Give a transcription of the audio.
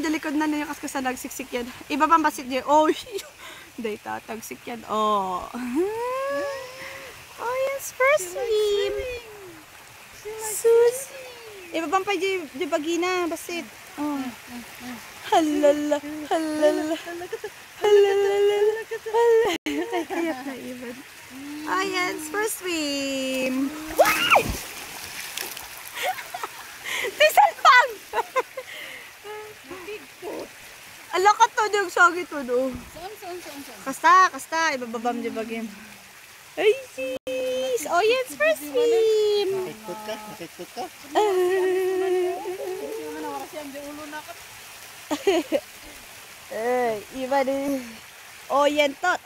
dalikod na niya kasi sa nagsiksik yan. Iba pang basit niya. Oh, day tatagsik yan. Oh. Oh, yes, first swim. Sus. Iba pang pa di bagina, basit. Oh. Halala, halala. Halala. Kaya na iba. Oh, yes, first swim. Why? Tisalpag! Ala ka to, di ang sagit to do. Kasta, ibababam di bagim. Ay, sis! Oh, yes, first swim! Nakikot ka? Ay, iba din. Oh, yan tot.